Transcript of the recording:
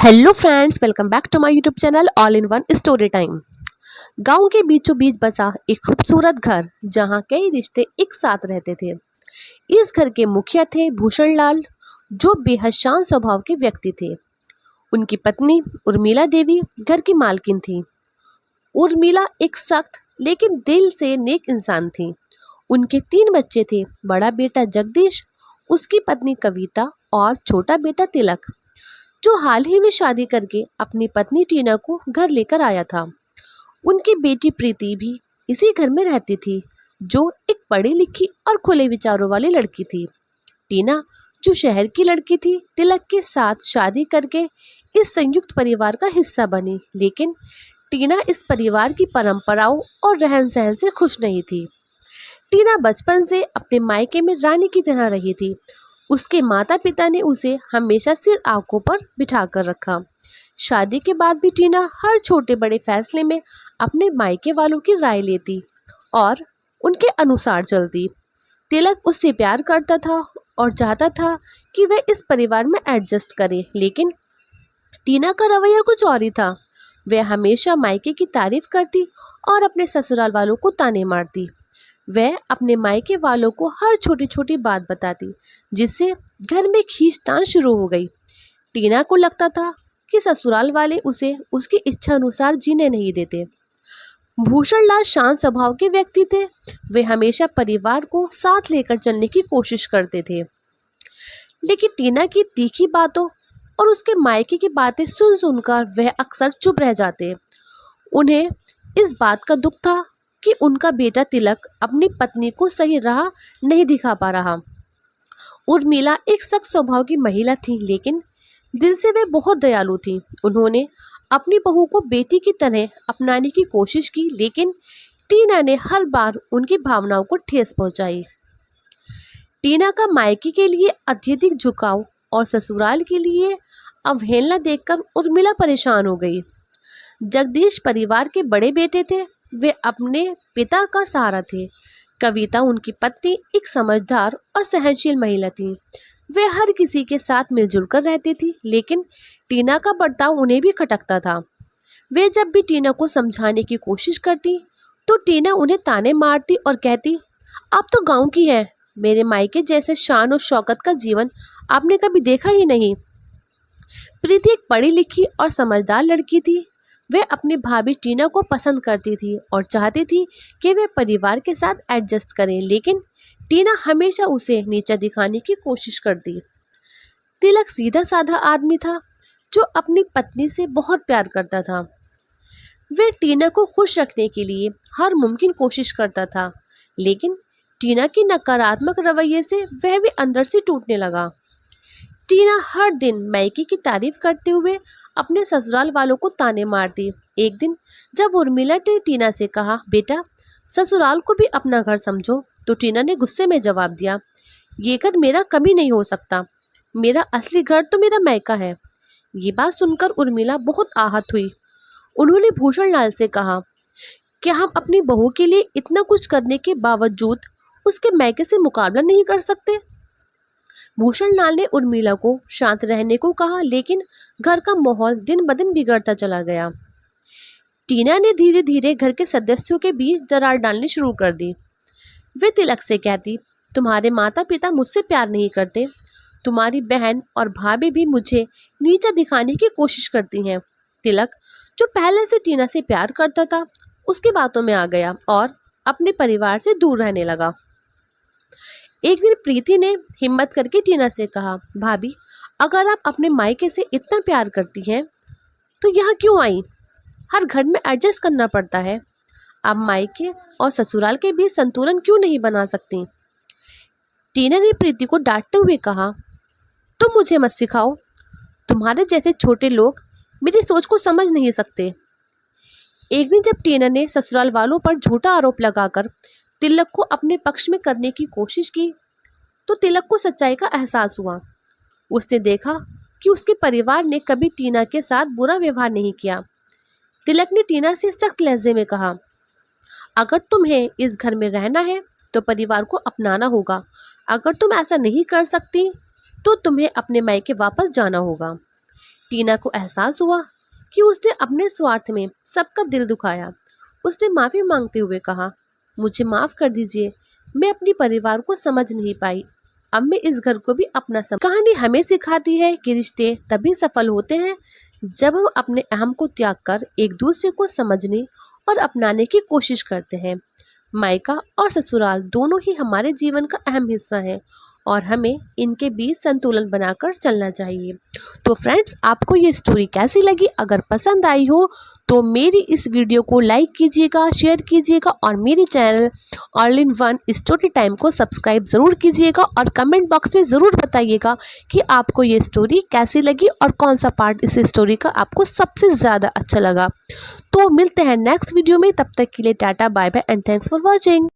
Hello friends, welcome back to my YouTube channel all in one story time. गांव के बीचों बीच बसा एक खूबसूरत घर जहां कई रिश्ते एक साथ रहते थे। इस घर के मुखिया थे भूषण लाल, जो बेहद शांत स्वभाव के व्यक्ति थे। उनकी पत्नी उर्मिला देवी घर की मालकिन थी। उर्मिला एक सख्त लेकिन दिल से नेक इंसान थी। उनके 3 बच्चे थे, बड़ा बेटा जगदीश, उसकी पत्नी कविता और छोटा बेटा तिलक, जो हाल ही में शादी करके अपनी पत्नी टीना को घर लेकर आया था। उनकी बेटी प्रीति भी इसी घर में रहती थी, जो एक पढ़ी लिखी और खुले विचारों वाली लड़की थी। टीना, जो शहर की लड़की थी, तिलक के साथ शादी करके इस संयुक्त परिवार का हिस्सा बनी, लेकिन टीना इस परिवार की परंपराओं और रहन सहन से खुश नहीं थी। टीना बचपन से अपने मायके में रानी की तरह रही थी। उसके माता पिता ने उसे हमेशा सिर आंखों पर बिठा कर रखा। शादी के बाद भी टीना हर छोटे बड़े फैसले में अपने मायके वालों की राय लेती और उनके अनुसार चलती। तिलक उससे प्यार करता था और चाहता था कि वह इस परिवार में एडजस्ट करे, लेकिन टीना का रवैया कुछ और ही था। वह हमेशा मायके की तारीफ करती और अपने ससुराल वालों को ताने मारती। वह अपने मायके वालों को हर छोटी छोटी बात बताती, जिससे घर में खींचतान शुरू हो गई। टीना को लगता था कि ससुराल वाले उसे उसकी इच्छा अनुसार जीने नहीं देते। भूषण लाल शांत स्वभाव के व्यक्ति थे। वे हमेशा परिवार को साथ लेकर चलने की कोशिश करते थे, लेकिन टीना की तीखी बातों और उसके मायके की बातें सुन सुनकर वह अक्सर चुप रह जाते। उन्हें इस बात का दुख था कि उनका बेटा तिलक अपनी पत्नी को सही राह नहीं दिखा पा रहा। उर्मिला एक सख्त स्वभाव की महिला थी, लेकिन दिल से वे बहुत दयालु थी। उन्होंने अपनी बहू को बेटी की तरह अपनाने की कोशिश की, लेकिन टीना ने हर बार उनकी भावनाओं को ठेस पहुंचाई। टीना का मायके के लिए अत्यधिक झुकाव और ससुराल के लिए अवहेलना देखकर उर्मिला परेशान हो गई। जगदीश परिवार के बड़े बेटे थे। वे अपने पिता का सहारा थे। कविता, उनकी पत्नी, एक समझदार और सहनशील महिला थी। वे हर किसी के साथ मिलजुल कर रहती थी, लेकिन टीना का बर्ताव उन्हें भी खटकता था। वे जब भी टीना को समझाने की कोशिश करती, तो टीना उन्हें ताने मारती और कहती, आप तो गांव की हैं, मेरे मायके जैसे शान और शौकत का जीवन आपने कभी देखा ही नहीं। प्रीति एक पढ़ी लिखी और समझदार लड़की थी। वे अपनी भाभी टीना को पसंद करती थी और चाहती थी कि वे परिवार के साथ एडजस्ट करें, लेकिन टीना हमेशा उसे नीचा दिखाने की कोशिश करती। तिलक सीधा साधा आदमी था, जो अपनी पत्नी से बहुत प्यार करता था। वे टीना को खुश रखने के लिए हर मुमकिन कोशिश करता था, लेकिन टीना की नकारात्मक रवैये से वह भी अंदर से टूटने लगा। टीना हर दिन मायके की तारीफ करते हुए अपने ससुराल वालों को ताने मारती। एक दिन जब उर्मिला ने टीना से कहा, बेटा ससुराल को भी अपना घर समझो, तो टीना ने गुस्से में जवाब दिया, ये घर मेरा कभी नहीं हो सकता, मेरा असली घर तो मेरा मायका है। ये बात सुनकर उर्मिला बहुत आहत हुई। उन्होंने भूषण लाल से कहा, क्या हम अपनी बहू के लिए इतना कुछ करने के बावजूद उसके मायके से मुकाबला नहीं कर सकते? भूषण लाल ने उर्मिला को शांत रहने को कहा, लेकिन घर का माहौल दिन ब दिन बिगड़ता चला गया। टीना ने धीरे धीरे घर के सदस्यों के बीच दरार डालनी शुरू कर दी। वे तिलक से कहती, तुम्हारे माता पिता मुझसे प्यार नहीं करते, तुम्हारी बहन और भाभी भी मुझे नीचा दिखाने की कोशिश करती हैं। तिलक, जो पहले से टीना से प्यार करता था, उसकी बातों में आ गया और अपने परिवार से दूर रहने लगा। एक दिन प्रीति ने हिम्मत करके टीना से कहा, भाभी अगर आप अपने मायके से इतना प्यार करती हैं तो यहाँ क्यों आई? हर घर में एडजस्ट करना पड़ता है। आप मायके और ससुराल के बीच संतुलन क्यों नहीं बना सकती? टीना ने प्रीति को डांटते हुए कहा, तुम मुझे मत सिखाओ, तुम्हारे जैसे छोटे लोग मेरी सोच को समझ नहीं सकते। एक दिन जब टीना ने ससुराल वालों पर झूठा आरोप लगाकर तिलक को अपने पक्ष में करने की कोशिश की, तो तिलक को सच्चाई का एहसास हुआ। उसने देखा कि उसके परिवार ने कभी टीना के साथ बुरा व्यवहार नहीं किया। तिलक ने टीना से सख्त लहजे में कहा, अगर तुम्हें इस घर में रहना है तो परिवार को अपनाना होगा। अगर तुम ऐसा नहीं कर सकती तो तुम्हें अपने मायके वापस जाना होगा। टीना को एहसास हुआ कि उसने अपने स्वार्थ में सबका दिल दुखाया। उसने माफ़ी मांगते हुए कहा, मुझे माफ़ कर दीजिए, मैं अपने परिवार को समझ नहीं पाई। अब मैं इस घर को भी अपना समझ। कहानी हमें सिखाती है कि रिश्ते तभी सफल होते हैं जब हम अपने अहम को त्याग कर एक दूसरे को समझने और अपनाने की कोशिश करते हैं। मायका और ससुराल दोनों ही हमारे जीवन का अहम हिस्सा है और हमें इनके बीच संतुलन बनाकर चलना चाहिए। तो फ्रेंड्स, आपको ये स्टोरी कैसी लगी? अगर पसंद आई हो तो मेरी इस वीडियो को लाइक कीजिएगा, शेयर कीजिएगा और मेरे channel all in one story time को सब्सक्राइब ज़रूर कीजिएगा और कमेंट बॉक्स में ज़रूर बताइएगा कि आपको ये स्टोरी कैसी लगी और कौन सा पार्ट इस स्टोरी का आपको सबसे ज़्यादा अच्छा लगा। तो मिलते हैं नेक्स्ट वीडियो में, तब तक के लिए tata bye bye and thanks for watching.